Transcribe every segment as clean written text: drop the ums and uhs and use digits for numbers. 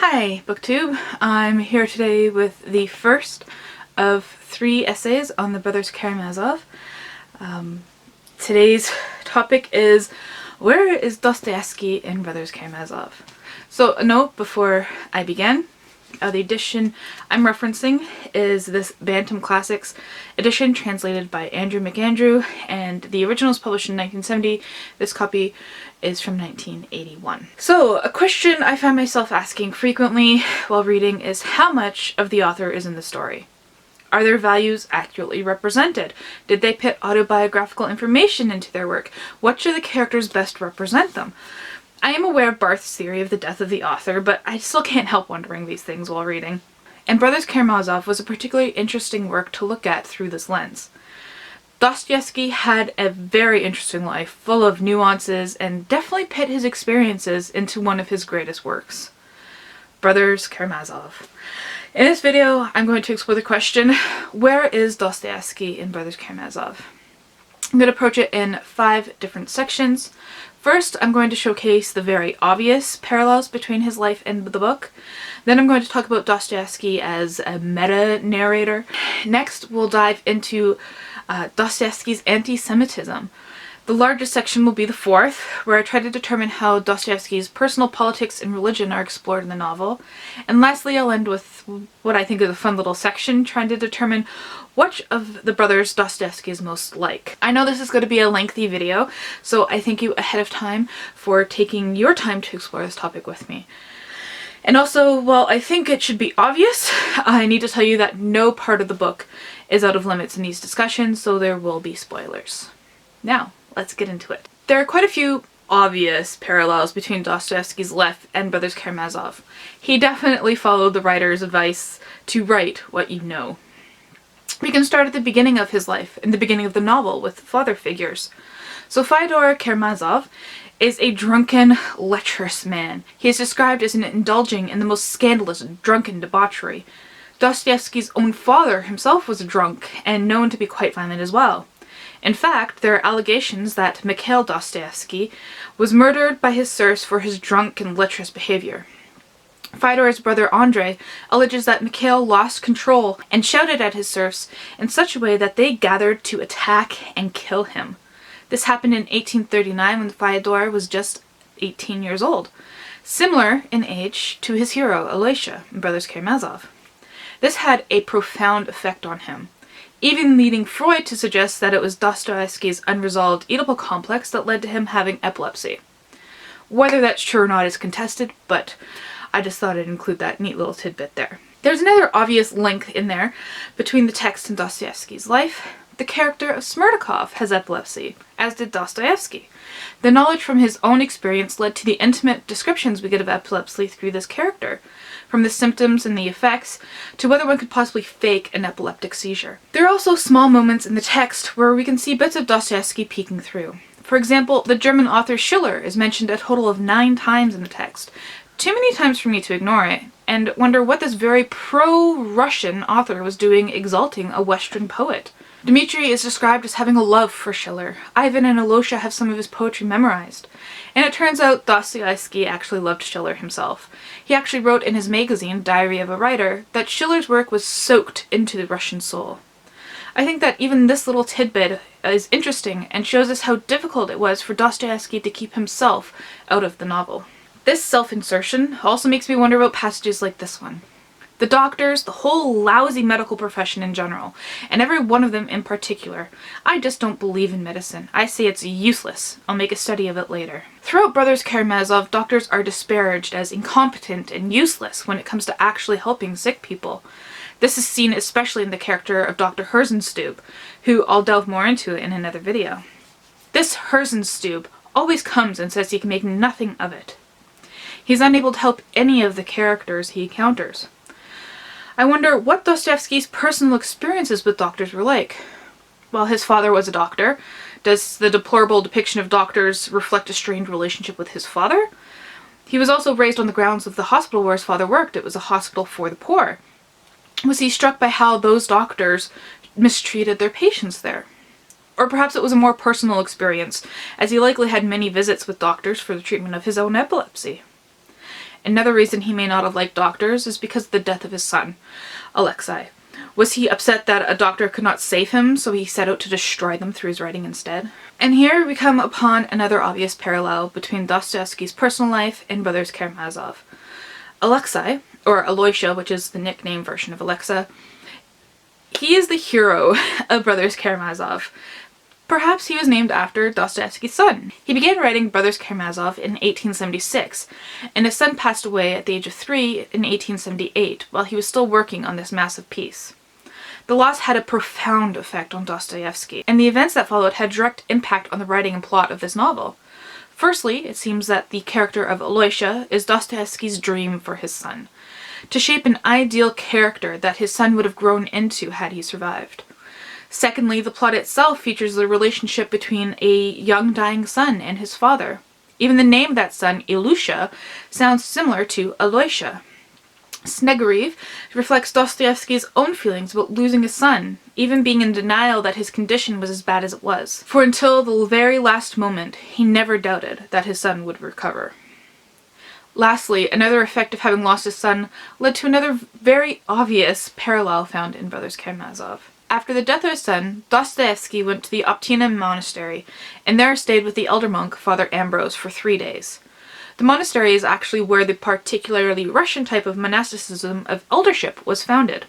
Hi, BookTube. I'm here today with the first of 3 essays on the Brothers Karamazov. Today's topic is, where is Dostoevsky in Brothers Karamazov? So a note before I begin. The edition I'm referencing is this Bantam Classics edition translated by Andrew McAndrew, and the original was published in 1970. This copy is from 1981. So a question I find myself asking frequently while reading is, how much of the author is in the story? Are their values accurately represented? Did they put autobiographical information into their work? What should the characters best represent them? I am aware of Barth's theory of the death of the author, but I still can't help wondering these things while reading. And Brothers Karamazov was a particularly interesting work to look at through this lens. Dostoevsky had a very interesting life, full of nuances, and definitely put his experiences into one of his greatest works, Brothers Karamazov. In this video, I'm going to explore the question, where is Dostoevsky in Brothers Karamazov? I'm going to approach it in 5 different sections. First, I'm going to showcase the very obvious parallels between his life and the book. Then I'm going to talk about Dostoevsky as a meta-narrator. Next, we'll dive into Dostoevsky's anti-Semitism. The largest section will be the 4th, where I try to determine how Dostoevsky's personal politics and religion are explored in the novel. And lastly, I'll end with what I think is a fun little section, trying to determine which of the brothers Dostoevsky is most like. I know this is going to be a lengthy video, so I thank you ahead of time for taking your time to explore this topic with me. And also, while I think it should be obvious, I need to tell you that no part of the book is out of limits in these discussions, so there will be spoilers. Now, let's get into it. There are quite a few obvious parallels between Dostoevsky's life and Brothers Karamazov. He definitely followed the writer's advice to write what you know. We can start at the beginning of his life, in the beginning of the novel, with father figures. So Fyodor Karamazov is a drunken, lecherous man. He is described as indulging in the most scandalous, drunken debauchery. Dostoevsky's own father himself was a drunk, and known to be quite violent as well. In fact, there are allegations that Mikhail Dostoevsky was murdered by his serfs for his drunk and lecherous behavior. Fyodor's brother Andrei alleges that Mikhail lost control and shouted at his serfs in such a way that they gathered to attack and kill him. This happened in 1839 when Fyodor was just 18 years old, similar in age to his hero Alyosha in Brothers Karamazov. This had a profound effect on him, even leading Freud to suggest that it was Dostoevsky's unresolved Oedipal complex that led to him having epilepsy. Whether that's true or not is contested, but I just thought I'd include that neat little tidbit there. There's another obvious link in there between the text and Dostoevsky's life. The character of Smerdyakov has epilepsy, as did Dostoevsky. The knowledge from his own experience led to the intimate descriptions we get of epilepsy through this character, from the symptoms and the effects to whether one could possibly fake an epileptic seizure. There are also small moments in the text where we can see bits of Dostoevsky peeking through. For example, the German author Schiller is mentioned a total of 9 times in the text. Too many times for me to ignore it, and wonder what this very pro-Russian author was doing exalting a Western poet. Dimitri is described as having a love for Schiller. Ivan and Alyosha have some of his poetry memorized. And it turns out Dostoevsky actually loved Schiller himself. He actually wrote in his magazine, Diary of a Writer, that Schiller's work was soaked into the Russian soul. I think that even this little tidbit is interesting and shows us how difficult it was for Dostoevsky to keep himself out of the novel. This self-insertion also makes me wonder about passages like this one. The doctors, the whole lousy medical profession in general, and every one of them in particular. I just don't believe in medicine. I say it's useless. I'll make a study of it later. Throughout Brothers Karamazov, doctors are disparaged as incompetent and useless when it comes to actually helping sick people. This is seen especially in the character of Dr. Herzenstube, who I'll delve more into in another video. This Herzenstube always comes and says he can make nothing of it. He's unable to help any of the characters he encounters. I wonder what Dostoevsky's personal experiences with doctors were like. Well, his father was a doctor. Does the deplorable depiction of doctors reflect a strained relationship with his father? He was also raised on the grounds of the hospital where his father worked. It was a hospital for the poor. Was he struck by how those doctors mistreated their patients there? Or perhaps it was a more personal experience, as he likely had many visits with doctors for the treatment of his own epilepsy. Another reason he may not have liked doctors is because of the death of his son, Alexei. Was he upset that a doctor could not save him, so he set out to destroy them through his writing instead? And here we come upon another obvious parallel between Dostoevsky's personal life and Brothers Karamazov. Alexei, or Aloysia, which is the nickname version of Alexa, he is the hero of Brothers Karamazov. Perhaps he was named after Dostoevsky's son. He began writing Brothers Karamazov in 1876, and his son passed away at the age of 3 in 1878 while he was still working on this massive piece. The loss had a profound effect on Dostoevsky, and the events that followed had direct impact on the writing and plot of this novel. Firstly, it seems that the character of Aloysia is Dostoevsky's dream for his son, to shape an ideal character that his son would have grown into had he survived. Secondly, the plot itself features the relationship between a young dying son and his father. Even the name of that son, Ilusha, sounds similar to Aloysia. Snegariv reflects Dostoevsky's own feelings about losing his son, even being in denial that his condition was as bad as it was. For until the very last moment, he never doubted that his son would recover. Lastly, another effect of having lost his son led to another very obvious parallel found in Brothers Karamazov. After the death of his son, Dostoevsky went to the Optina monastery and there stayed with the elder monk Father Ambrose for 3 days. The monastery is actually where the particularly Russian type of monasticism of eldership was founded.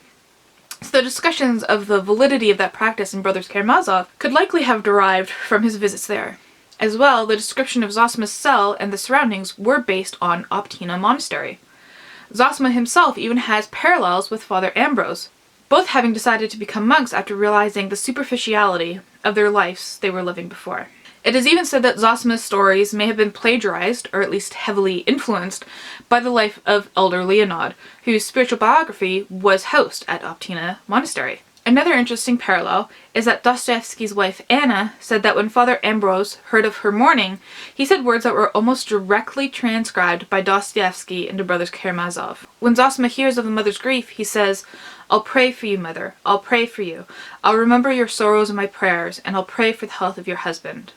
So the discussions of the validity of that practice in Brothers Karamazov could likely have derived from his visits there. As well, the description of Zosma's cell and the surroundings were based on Optina monastery. Zosma himself even has parallels with Father Ambrose, both having decided to become monks after realizing the superficiality of their lives they were living before. It is even said that Zosma's stories may have been plagiarized, or at least heavily influenced, by the life of Elder Leonid, whose spiritual biography was housed at Optina Monastery. Another interesting parallel is that Dostoevsky's wife Anna said that when Father Ambrose heard of her mourning, he said words that were almost directly transcribed by Dostoevsky into Brothers Karamazov. When Zosma hears of the mother's grief, he says, "I'll pray for you, mother. I'll pray for you. I'll remember your sorrows in my prayers, and I'll pray for the health of your husband."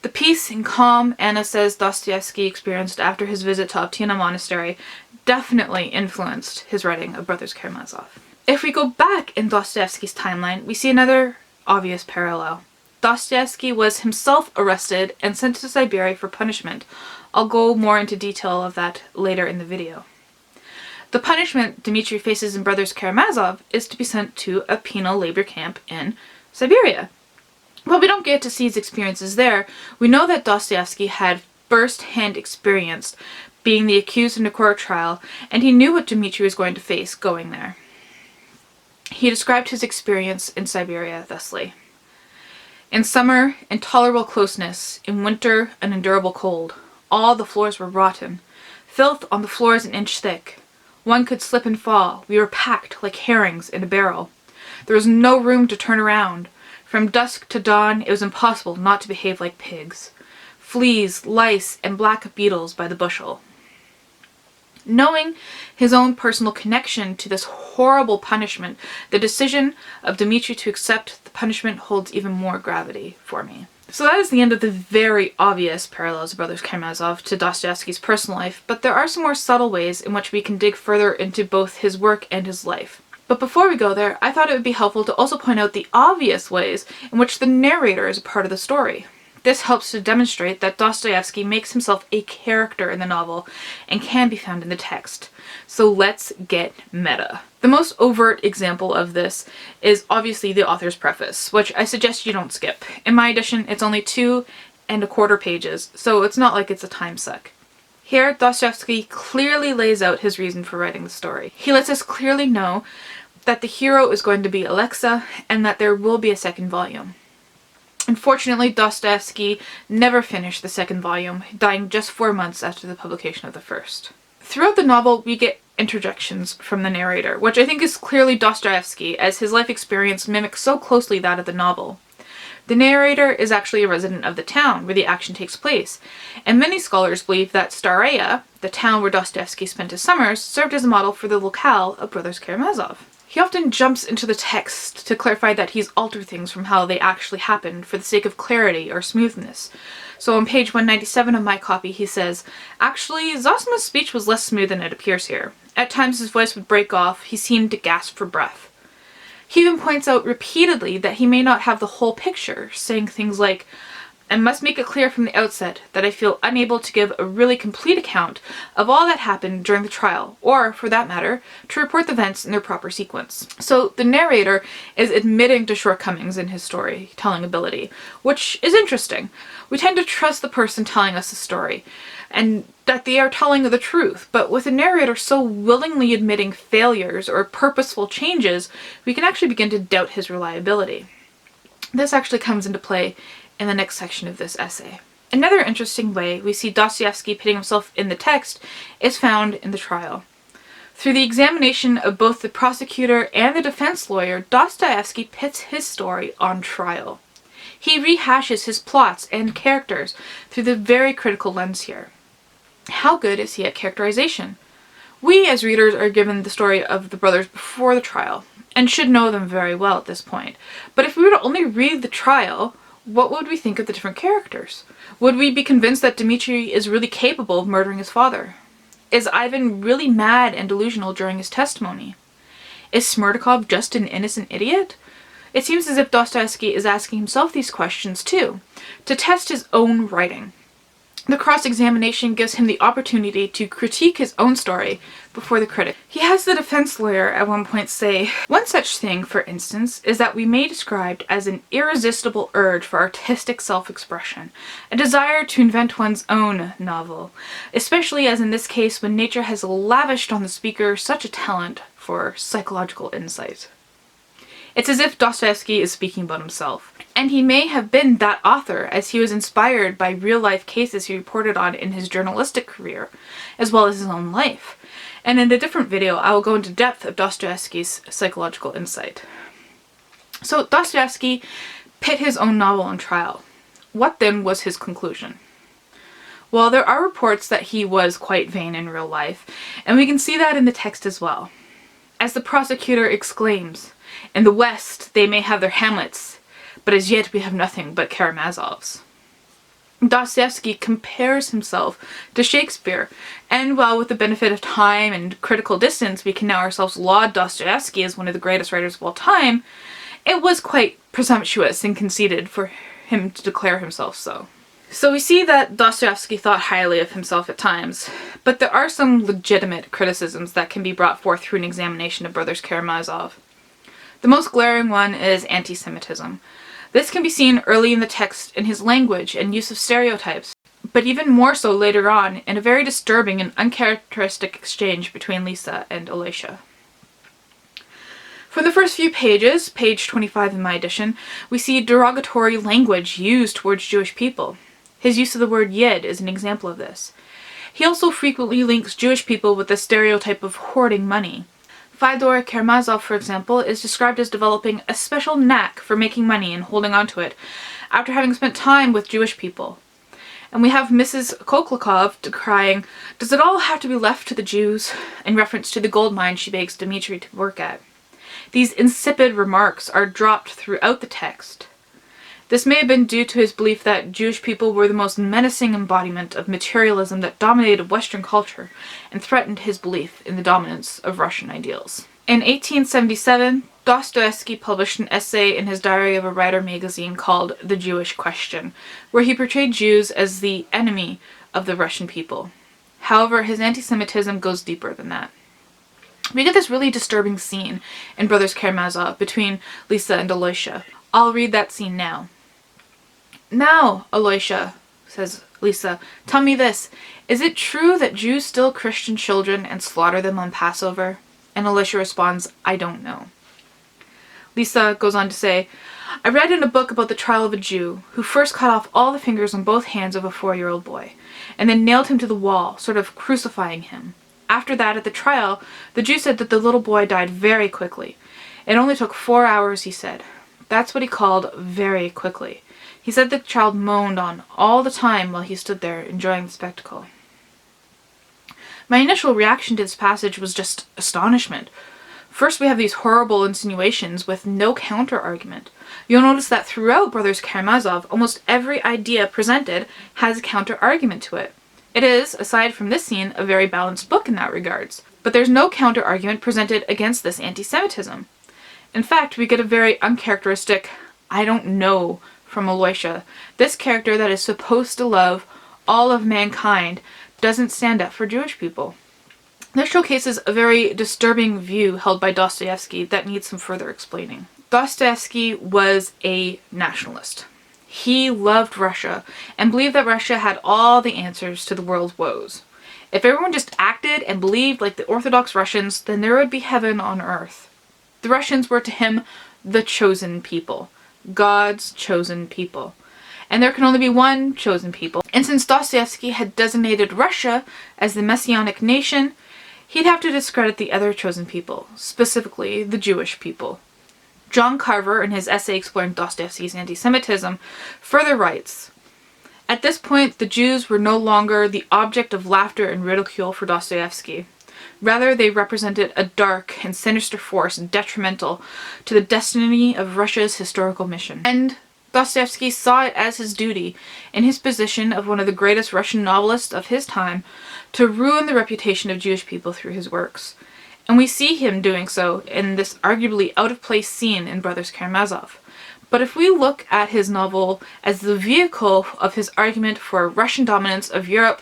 The peace and calm Anna says Dostoevsky experienced after his visit to Optina Monastery definitely influenced his writing of Brothers Karamazov. If we go back in Dostoevsky's timeline, we see another obvious parallel. Dostoevsky was himself arrested and sent to Siberia for punishment. I'll go more into detail of that later in the video. The punishment Dimitri faces in Brothers Karamazov is to be sent to a penal labor camp in Siberia. While we don't get to see his experiences there, we know that Dostoevsky had first-hand experience being the accused in a court trial, and he knew what Dimitri was going to face going there. He described his experience in Siberia thusly. "In summer, intolerable closeness. In winter, an unendurable cold. All the floors were rotten. Filth on the floors an inch thick. One could slip and fall. We were packed like herrings in a barrel. There was no room to turn around. From dusk to dawn, it was impossible not to behave like pigs. Fleas, lice, and black beetles by the bushel." Knowing his own personal connection to this horrible punishment, the decision of Dimitri to accept the punishment holds even more gravity for me. So that is the end of the very obvious parallels of Brothers Karamazov to Dostoevsky's personal life, but there are some more subtle ways in which we can dig further into both his work and his life. But before we go there, I thought it would be helpful to also point out the obvious ways in which the narrator is a part of the story. This helps to demonstrate that Dostoevsky makes himself a character in the novel and can be found in the text. So let's get meta. The most overt example of this is obviously the author's preface, which I suggest you don't skip. In my edition, it's only 2¼ pages, so it's not like it's a time suck. Here, Dostoevsky clearly lays out his reason for writing the story. He lets us clearly know that the hero is going to be Alexa and that there will be a second volume. Unfortunately, Dostoevsky never finished the second volume, dying just 4 months after the publication of the first. Throughout the novel, we get interjections from the narrator, which I think is clearly Dostoevsky, as his life experience mimics so closely that of the novel. The narrator is actually a resident of the town where the action takes place, and many scholars believe that Staraya, the town where Dostoevsky spent his summers, served as a model for the locale of Brothers Karamazov. He often jumps into the text to clarify that he's altered things from how they actually happened for the sake of clarity or smoothness. So on page 197 of my copy, he says, "Actually, Zosima's speech was less smooth than it appears here. At times his voice would break off, he seemed to gasp for breath. He even points out repeatedly that he may not have the whole picture, saying things like, 'I must make it clear from the outset that I feel unable to give a really complete account of all that happened during the trial, or, for that matter, to report the events in their proper sequence.'" So the narrator is admitting to shortcomings in his storytelling ability, which is interesting. We tend to trust the person telling us the story, and that they are telling the truth, but with a narrator so willingly admitting failures or purposeful changes, we can actually begin to doubt his reliability. This actually comes into play in the next section of this essay. Another interesting way we see Dostoevsky pitting himself in the text is found in the trial. Through the examination of both the prosecutor and the defense lawyer, Dostoevsky pits his story on trial. He rehashes his plots and characters through the very critical lens here. How good is he at characterization? We as readers are given the story of the brothers before the trial, and should know them very well at this point. But if we were to only read the trial, what would we think of the different characters? Would we be convinced that Dimitri is really capable of murdering his father? Is Ivan really mad and delusional during his testimony? Is Smerdyakov just an innocent idiot? It seems as if Dostoevsky is asking himself these questions too, to test his own writing. The cross-examination gives him the opportunity to critique his own story before the critic. He has the defense lawyer at one point say, "One such thing, for instance, is that we may describe as an irresistible urge for artistic self-expression, a desire to invent one's own novel, especially as in this case when nature has lavished on the speaker such a talent for psychological insight." It's as if Dostoevsky is speaking about himself. And he may have been that author as he was inspired by real-life cases he reported on in his journalistic career, as well as his own life. And in a different video, I will go into depth of Dostoevsky's psychological insight. So Dostoevsky pit his own novel on trial. What then was his conclusion? Well, there are reports that he was quite vain in real life, and we can see that in the text as well. As the prosecutor exclaims, "In the West, they may have their Hamlets, but as yet we have nothing but Karamazovs." Dostoevsky compares himself to Shakespeare, and while with the benefit of time and critical distance we can now ourselves laud Dostoevsky as one of the greatest writers of all time, it was quite presumptuous and conceited for him to declare himself so. So we see that Dostoevsky thought highly of himself at times, but there are some legitimate criticisms that can be brought forth through an examination of Brothers Karamazov. The most glaring one is anti-Semitism. This can be seen early in the text in his language and use of stereotypes, but even more so later on in a very disturbing and uncharacteristic exchange between Lisa and Alyosha. From the first few pages, page 25 in my edition, we see derogatory language used towards Jewish people. His use of the word yid is an example of this. He also frequently links Jewish people with the stereotype of hoarding money. Fyodor Karamazov, for example, is described as developing a special knack for making money and holding on to it after having spent time with Jewish people. And we have Mrs. Koklakov decrying, "Does it all have to be left to the Jews?" in reference to the gold mine she begs Dimitri to work at. These insipid remarks are dropped throughout the text. This may have been due to his belief that Jewish people were the most menacing embodiment of materialism that dominated Western culture and threatened his belief in the dominance of Russian ideals. In 1877, Dostoevsky published an essay in his Diary of a Writer magazine called The Jewish Question, where he portrayed Jews as the enemy of the Russian people. However, his anti-Semitism goes deeper than that. We get this really disturbing scene in Brothers Karamazov between Lisa and Alyosha. I'll read that scene now. "Now, Alyosha," says Lisa, "tell me this. Is it true that Jews steal Christian children and slaughter them on Passover?" And Alyosha responds, "I don't know." Lisa goes on to say, "I read in a book about the trial of a Jew who first cut off all the fingers on both hands of a 4-year-old boy, and then nailed him to the wall, sort of crucifying him. After that, at the trial, the Jew said that the little boy died very quickly. It only took 4 hours, he said. That's what he called very quickly. He said the child moaned on all the time while he stood there enjoying the spectacle." My initial reaction to this passage was just astonishment. First, we have these horrible insinuations with no counter-argument. You'll notice that throughout Brothers Karamazov, almost every idea presented has a counter-argument to it. It is, aside from this scene, a very balanced book in that regards. But there's no counter-argument presented against this anti-Semitism. In fact, we get a very uncharacteristic "I don't know" from Aloysia. This character that is supposed to love all of mankind doesn't stand up for Jewish people. This showcases a very disturbing view held by Dostoevsky that needs some further explaining. Dostoevsky was a nationalist. He loved Russia and believed that Russia had all the answers to the world's woes. If everyone just acted and believed like the Orthodox Russians, then there would be heaven on earth. The Russians were to him the chosen people, God's chosen people. And there can only be one chosen people. And since Dostoevsky had designated Russia as the messianic nation, he'd have to discredit the other chosen people, specifically the Jewish people. John Carver, in his essay exploring Dostoevsky's anti-Semitism, further writes, "At this point, the Jews were no longer the object of laughter and ridicule for Dostoevsky. Rather, they represented a dark and sinister force detrimental to the destiny of Russia's historical mission." And Dostoevsky saw it as his duty, in his position of one of the greatest Russian novelists of his time, to ruin the reputation of Jewish people through his works. And we see him doing so in this arguably out-of-place scene in Brothers Karamazov. But if we look at his novel as the vehicle of his argument for Russian dominance of Europe,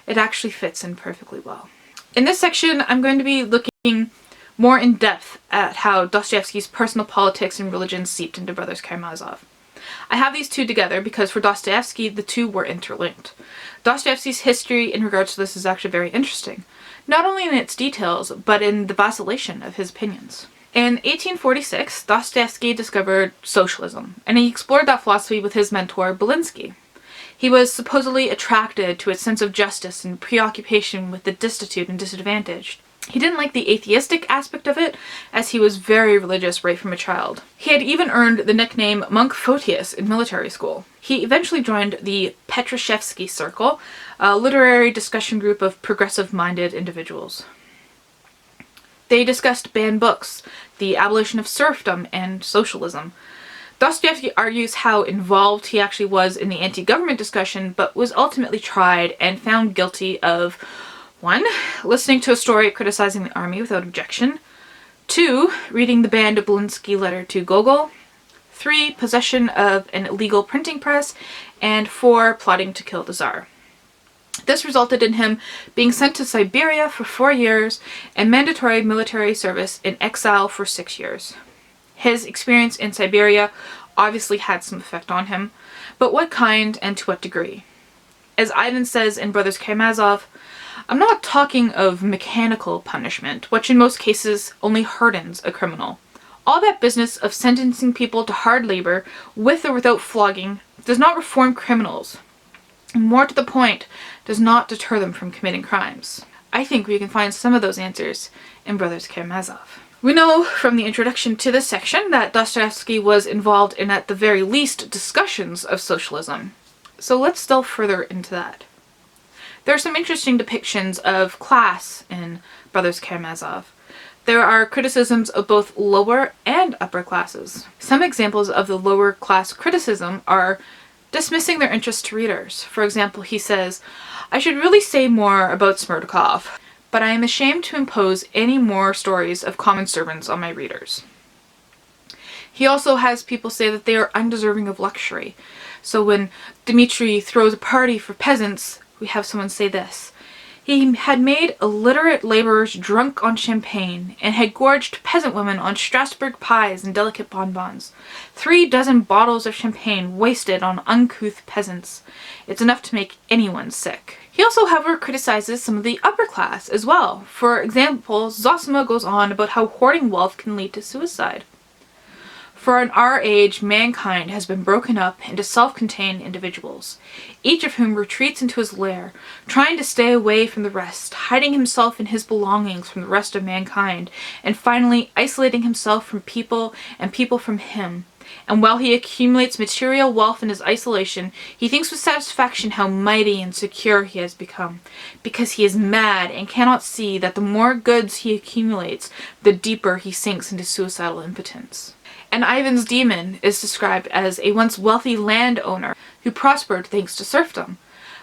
it actually fits in perfectly well. In this section, I'm going to be looking more in depth at how Dostoevsky's personal politics and religion seeped into Brothers Karamazov. I have these two together because for Dostoevsky, the two were interlinked. Dostoevsky's history in regards to this is actually very interesting, not only in its details, but in the vacillation of his opinions. In 1846, Dostoevsky discovered socialism, and he explored that philosophy with his mentor, Belinsky. He was supposedly attracted to its sense of justice and preoccupation with the destitute and disadvantaged. He didn't like the atheistic aspect of it, as he was very religious right from a child. He had even earned the nickname Monk Photius in military school. He eventually joined the Petrashevsky Circle, a literary discussion group of progressive-minded individuals. They discussed banned books, the abolition of serfdom, and socialism. Dostoevsky argues how involved he actually was in the anti-government discussion, but was ultimately tried and found guilty of 1. Listening to a story criticizing the army without objection. 2. Reading the banned Belinsky letter to Gogol. 3. Possession of an illegal printing press. And 4. Plotting to kill the Tsar. This resulted in him being sent to Siberia for 4 years and mandatory military service in exile for 6 years. His experience in Siberia obviously had some effect on him, but what kind and to what degree? As Ivan says in Brothers Karamazov, "I'm not talking of mechanical punishment, which in most cases only hardens a criminal. All that business of sentencing people to hard labor, with or without flogging, does not reform criminals. And more to the point, does not deter them from committing crimes." I think we can find some of those answers in Brothers Karamazov. We know from the introduction to this section that Dostoevsky was involved in, at the very least, discussions of socialism. So let's delve further into that. There are some interesting depictions of class in Brothers Karamazov. There are criticisms of both lower and upper classes. Some examples of the lower class criticism are dismissing their interest to readers. For example, he says, "I should really say more about Smerdyakov, but I am ashamed to impose any more stories of common servants on my readers." He also has people say that they are undeserving of luxury. So when Dimitri throws a party for peasants, we have someone say this: "He had made illiterate laborers drunk on champagne, and had gorged peasant women on Strasbourg pies and delicate bonbons. 3 dozen bottles of champagne wasted on uncouth peasants. It's enough to make anyone sick." He also, however, criticizes some of the upper class as well. For example, Zosima goes on about how hoarding wealth can lead to suicide. "For in our age, mankind has been broken up into self-contained individuals, each of whom retreats into his lair, trying to stay away from the rest, hiding himself in his belongings from the rest of mankind, and finally isolating himself from people and people from him. And while he accumulates material wealth in his isolation, he thinks with satisfaction how mighty and secure he has become, because he is mad and cannot see that the more goods he accumulates, the deeper he sinks into suicidal impotence. And Ivan's demon is described as a once wealthy landowner who prospered thanks to serfdom,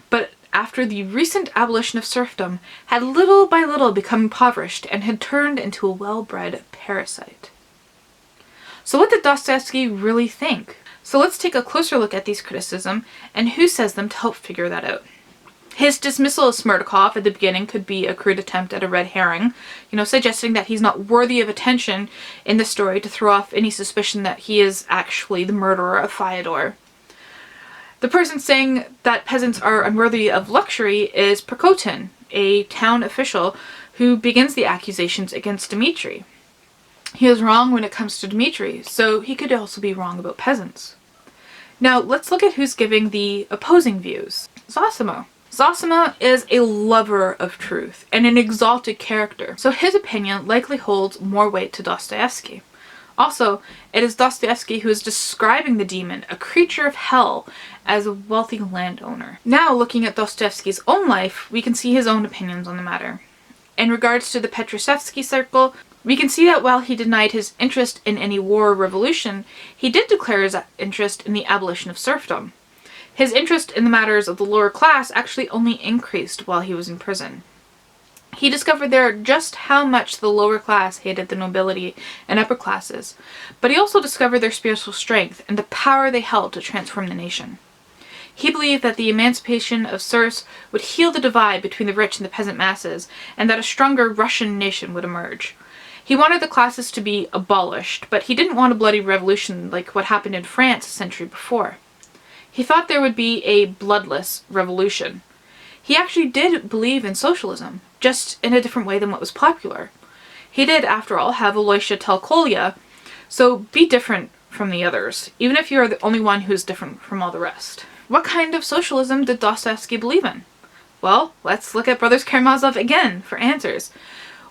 but after the recent abolition of serfdom, had little by little become impoverished and had turned into a well-bred parasite. So what did Dostoevsky really think? So let's take a closer look at these criticisms and who says them to help figure that out. His dismissal of Smerdyakov at the beginning could be a crude attempt at a red herring, suggesting that he's not worthy of attention in the story to throw off any suspicion that he is actually the murderer of Fyodor. The person saying that peasants are unworthy of luxury is Prokotin, a town official who begins the accusations against Dimitri. He is wrong when it comes to Dimitri, so he could also be wrong about peasants. Now let's look at who's giving the opposing views. Zosima. Zosima is a lover of truth and an exalted character, so his opinion likely holds more weight to Dostoevsky. Also, it is Dostoevsky who is describing the demon, a creature of hell, as a wealthy landowner. Now, looking at Dostoevsky's own life, we can see his own opinions on the matter. In regards to the Petrashevsky circle, we can see that while he denied his interest in any war or revolution, he did declare his interest in the abolition of serfdom. His interest in the matters of the lower class actually only increased while he was in prison. He discovered there just how much the lower class hated the nobility and upper classes, but he also discovered their spiritual strength and the power they held to transform the nation. He believed that the emancipation of serfs would heal the divide between the rich and the peasant masses, and that a stronger Russian nation would emerge. He wanted the classes to be abolished, but he didn't want a bloody revolution like what happened in France a century before. He thought there would be a bloodless revolution. He actually did believe in socialism, just in a different way than what was popular. He did, after all, have Aloysia tell Kolya, so be different from the others, even if you are the only one who is different from all the rest. What kind of socialism did Dostoevsky believe in? Well, let's look at Brothers Karamazov again for answers.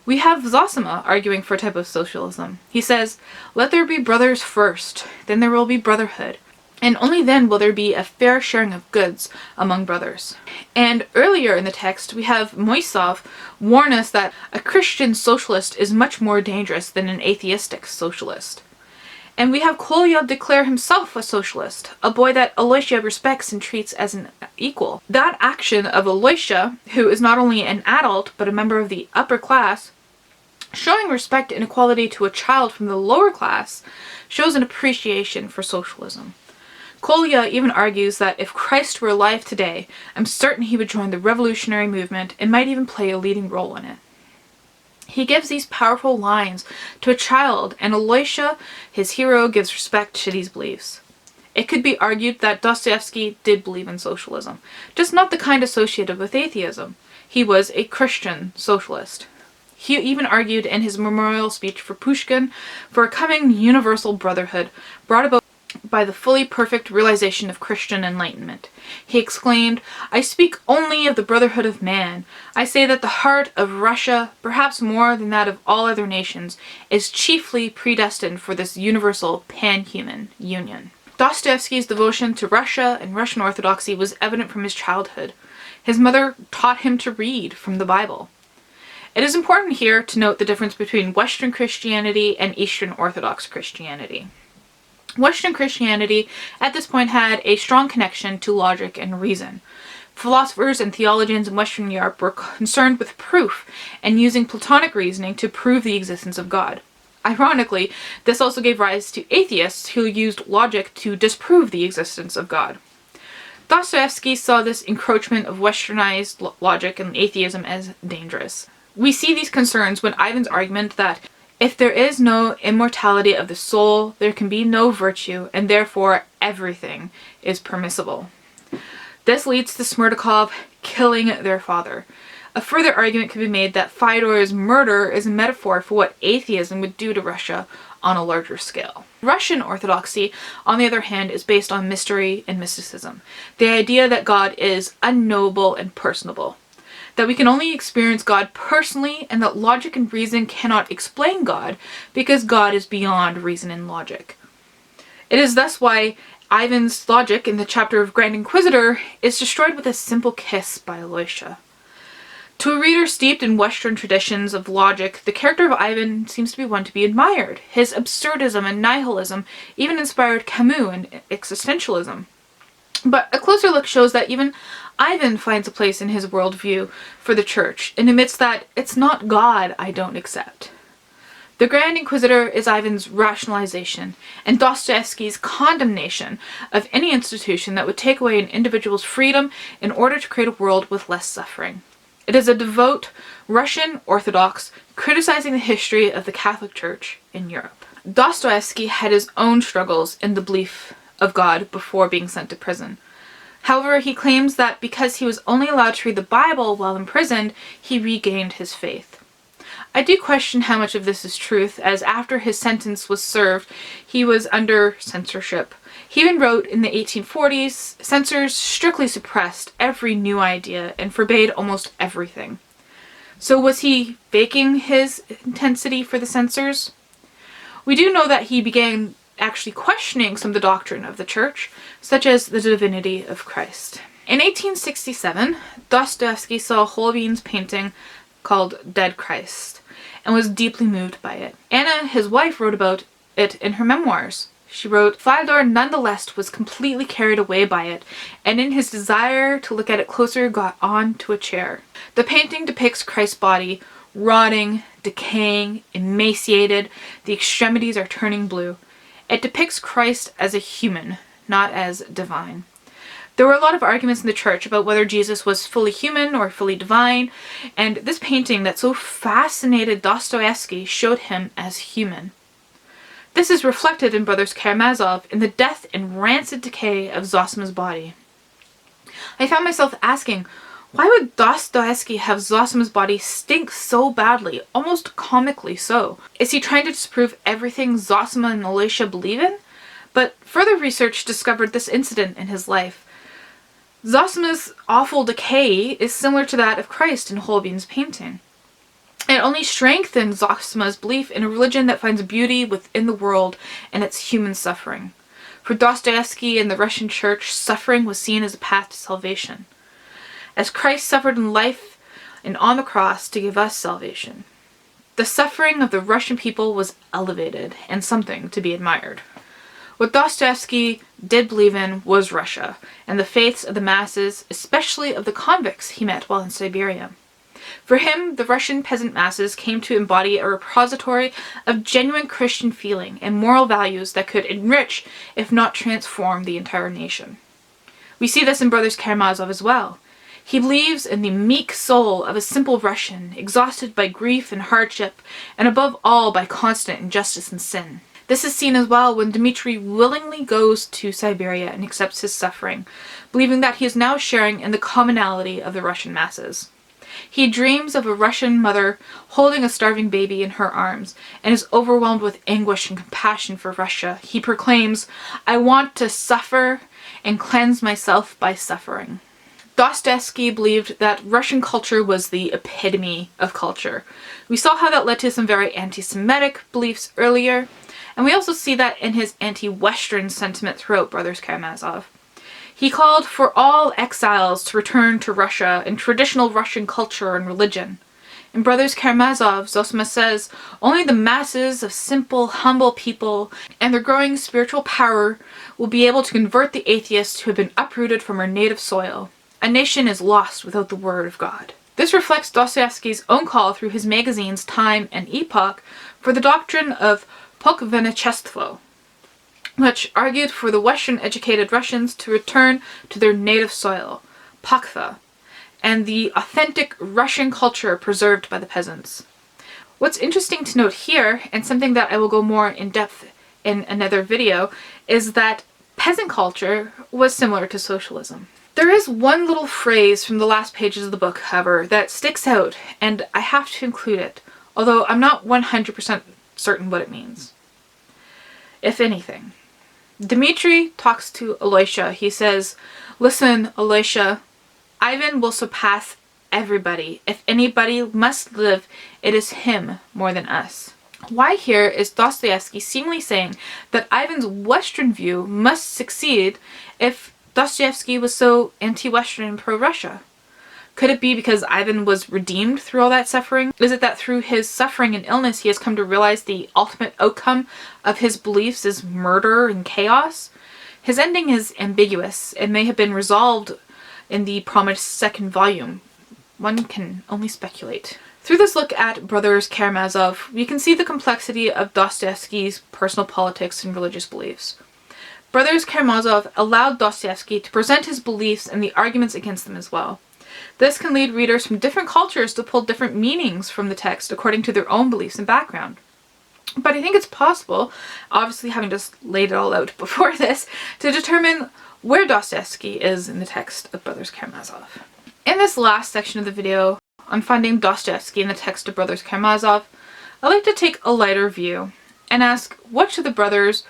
We have Zosima arguing for a type of socialism. He says, "Let there be brothers first, then there will be brotherhood, and only then will there be a fair sharing of goods among brothers." And earlier in the text, we have Moisov warn us that a Christian socialist is much more dangerous than an atheistic socialist. And we have Kolya declare himself a socialist, a boy that Aloysia respects and treats as an equal. That action of Aloysia, who is not only an adult but a member of the upper class, showing respect and equality to a child from the lower class, shows an appreciation for socialism. Kolya even argues that if Christ were alive today, I'm certain he would join the revolutionary movement and might even play a leading role in it. He gives these powerful lines to a child, and Aloysia, his hero, gives respect to these beliefs. It could be argued that Dostoevsky did believe in socialism, just not the kind associated with atheism. He was a Christian socialist. He even argued in his memorial speech for Pushkin for a coming universal brotherhood brought about by the fully perfect realization of Christian enlightenment. He exclaimed, "I speak only of the brotherhood of man. I say that the heart of Russia, perhaps more than that of all other nations, is chiefly predestined for this universal pan-human union." Dostoevsky's devotion to Russia and Russian Orthodoxy was evident from his childhood. His mother taught him to read from the Bible. It is important here to note the difference between Western Christianity and Eastern Orthodox Christianity. Western Christianity at this point had a strong connection to logic and reason. Philosophers and theologians in Western Europe were concerned with proof and using Platonic reasoning to prove the existence of God. Ironically, this also gave rise to atheists who used logic to disprove the existence of God. Dostoevsky saw this encroachment of westernized logic and atheism as dangerous. We see these concerns when Ivan's argument that if there is no immortality of the soul, there can be no virtue, and therefore everything is permissible. This leads to Smerdyakov killing their father. A further argument could be made that Fyodor's murder is a metaphor for what atheism would do to Russia on a larger scale. Russian Orthodoxy, on the other hand, is based on mystery and mysticism. The idea that God is unknowable and personable. That we can only experience God personally, and that logic and reason cannot explain God because God is beyond reason and logic. It is thus why Ivan's logic in the chapter of Grand Inquisitor is destroyed with a simple kiss by Aloysia. To a reader steeped in Western traditions of logic, the character of Ivan seems to be one to be admired. His absurdism and nihilism even inspired Camus and existentialism. But a closer look shows that even Ivan finds a place in his worldview for the church, and admits that it's not God I don't accept. The Grand Inquisitor is Ivan's rationalization, and Dostoevsky's condemnation of any institution that would take away an individual's freedom in order to create a world with less suffering. It is a devout Russian Orthodox criticizing the history of the Catholic Church in Europe. Dostoevsky had his own struggles in the belief of God before being sent to prison. However, he claims that because he was only allowed to read the Bible while imprisoned, he regained his faith. I do question how much of this is truth, as after his sentence was served, he was under censorship. He even wrote in the 1840s, censors strictly suppressed every new idea and forbade almost everything. So was he faking his intensity for the censors? We do know that he began actually questioning some of the doctrine of the church, such as the divinity of Christ. In 1867, Dostoevsky saw Holbein's painting called Dead Christ, and was deeply moved by it. Anna, his wife, wrote about it in her memoirs. She wrote, Fyodor nonetheless was completely carried away by it, and in his desire to look at it closer got on to a chair. The painting depicts Christ's body rotting, decaying, emaciated, the extremities are turning blue. It depicts Christ as a human, not as divine. There were a lot of arguments in the church about whether Jesus was fully human or fully divine, and this painting that so fascinated Dostoevsky showed him as human. This is reflected in Brothers Karamazov in the death and rancid decay of Zosima's body. I found myself asking, why would Dostoevsky have Zosima's body stink so badly, almost comically so? Is he trying to disprove everything Zosima and Aloysia believe in? But further research discovered this incident in his life. Zosima's awful decay is similar to that of Christ in Holbein's painting. It only strengthens Zosima's belief in a religion that finds beauty within the world and its human suffering. For Dostoevsky and the Russian church, suffering was seen as a path to salvation, as Christ suffered in life and on the cross to give us salvation. The suffering of the Russian people was elevated and something to be admired. What Dostoevsky did believe in was Russia, and the faiths of the masses, especially of the convicts he met while in Siberia. For him, the Russian peasant masses came to embody a repository of genuine Christian feeling and moral values that could enrich, if not transform, the entire nation. We see this in Brothers Karamazov as well. He believes in the meek soul of a simple Russian, exhausted by grief and hardship, and above all by constant injustice and sin. This is seen as well when Dimitri willingly goes to Siberia and accepts his suffering, believing that he is now sharing in the commonality of the Russian masses. He dreams of a Russian mother holding a starving baby in her arms, and is overwhelmed with anguish and compassion for Russia. He proclaims, "I want to suffer and cleanse myself by suffering." Dostoevsky believed that Russian culture was the epitome of culture. We saw how that led to some very anti-Semitic beliefs earlier, and we also see that in his anti-Western sentiment throughout Brothers Karamazov. He called for all exiles to return to Russia and traditional Russian culture and religion. In Brothers Karamazov, Zosima says, only the masses of simple, humble people and their growing spiritual power will be able to convert the atheists who have been uprooted from our native soil. A nation is lost without the word of God. This reflects Dostoevsky's own call through his magazines Time and Epoch for the doctrine of pokvenichestvo, which argued for the Western-educated Russians to return to their native soil, Pakva, and the authentic Russian culture preserved by the peasants. What's interesting to note here, and something that I will go more in depth in another video, is that peasant culture was similar to socialism. There is one little phrase from the last pages of the book, however, that sticks out, and I have to include it, although I'm not 100% certain what it means. If anything. Dimitri talks to Aloysia. He says, "Listen, Aloysia, Ivan will surpass everybody. If anybody must live, it is him more than us." Why here is Dostoevsky seemingly saying that Ivan's Western view must succeed if Dostoevsky was so anti-Western and pro-Russia? Could it be because Ivan was redeemed through all that suffering? Is it that through his suffering and illness he has come to realize the ultimate outcome of his beliefs is murder and chaos? His ending is ambiguous and may have been resolved in the promised second volume. One can only speculate. Through this look at Brothers Karamazov, we can see the complexity of Dostoevsky's personal politics and religious beliefs. Brothers Karamazov allowed Dostoevsky to present his beliefs and the arguments against them as well. This can lead readers from different cultures to pull different meanings from the text according to their own beliefs and background. But I think it's possible, obviously having just laid it all out before this, to determine where Dostoevsky is in the text of Brothers Karamazov. In this last section of the video, on finding Dostoevsky in the text of Brothers Karamazov, I'd like to take a lighter view and ask which of the brothers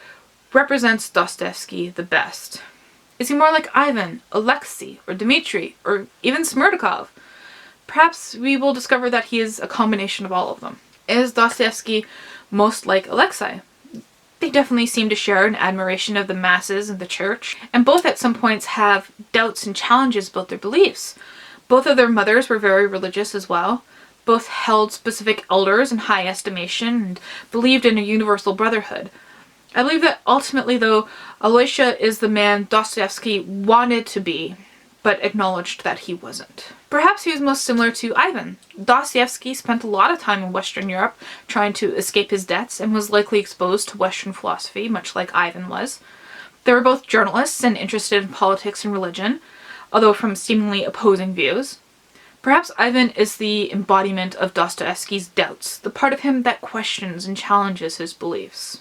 represents Dostoevsky the best. Is he more like Ivan, Alexei, or Dimitri, or even Smerdyakov? Perhaps we will discover that he is a combination of all of them. Is Dostoevsky most like Alexei? They definitely seem to share an admiration of the masses and the church, and both at some points have doubts and challenges about their beliefs. Both of their mothers were very religious as well. Both held specific elders in high estimation and believed in a universal brotherhood. I believe that ultimately, though, Alyosha is the man Dostoevsky wanted to be, but acknowledged that he wasn't. Perhaps he was most similar to Ivan. Dostoevsky spent a lot of time in Western Europe trying to escape his debts and was likely exposed to Western philosophy, much like Ivan was. They were both journalists and interested in politics and religion, although from seemingly opposing views. Perhaps Ivan is the embodiment of Dostoevsky's doubts, the part of him that questions and challenges his beliefs.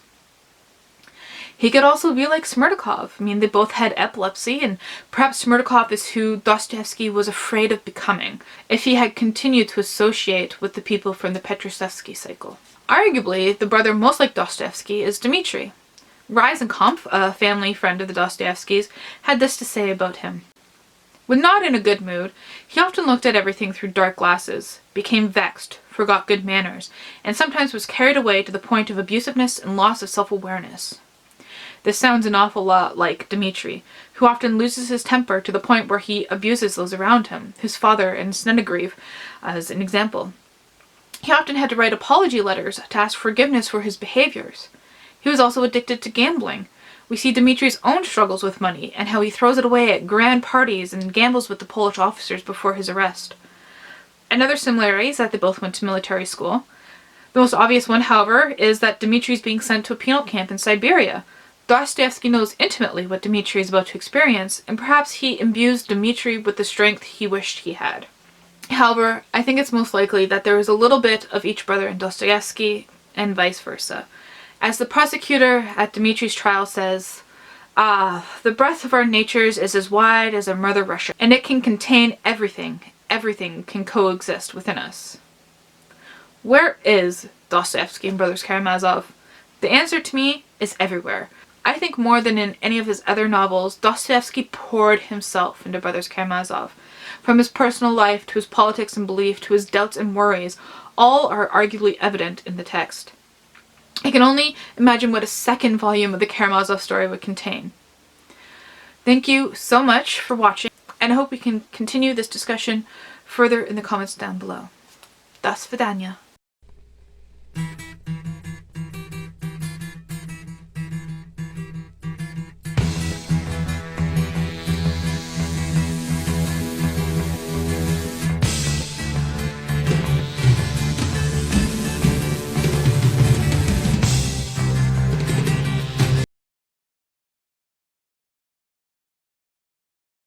He could also be like Smerdyakov. I mean, they both had epilepsy, and perhaps Smerdyakov is who Dostoevsky was afraid of becoming if he had continued to associate with the people from the Petrusevsky cycle. Arguably, the brother most like Dostoevsky is Dimitri. Reisenkampf, a family friend of the Dostoevskys, had this to say about him. When not in a good mood, he often looked at everything through dark glasses, became vexed, forgot good manners, and sometimes was carried away to the point of abusiveness and loss of self-awareness. This sounds an awful lot like Dimitri, who often loses his temper to the point where he abuses those around him, his father and Snedegriv as an example. He often had to write apology letters to ask forgiveness for his behaviors. He was also addicted to gambling. We see Dimitri's own struggles with money and how he throws it away at grand parties and gambles with the Polish officers before his arrest. Another similarity is that they both went to military school. The most obvious one, however, is that Dimitri is being sent to a penal camp in Siberia. Dostoevsky knows intimately what Dimitri is about to experience, and perhaps he imbues Dimitri with the strength he wished he had. However, I think it's most likely that there is a little bit of each brother in Dostoevsky, and vice versa. As the prosecutor at Dimitri's trial says, the breadth of our natures is as wide as a Mother Russia, and it can contain everything. Everything can coexist within us. Where is Dostoevsky and Brothers Karamazov? The answer to me is everywhere. I think more than in any of his other novels, Dostoevsky poured himself into Brothers Karamazov. From his personal life, to his politics and belief, to his doubts and worries, all are arguably evident in the text. I can only imagine what a second volume of the Karamazov story would contain. Thank you so much for watching, and I hope we can continue this discussion further in the comments down below. До свидания.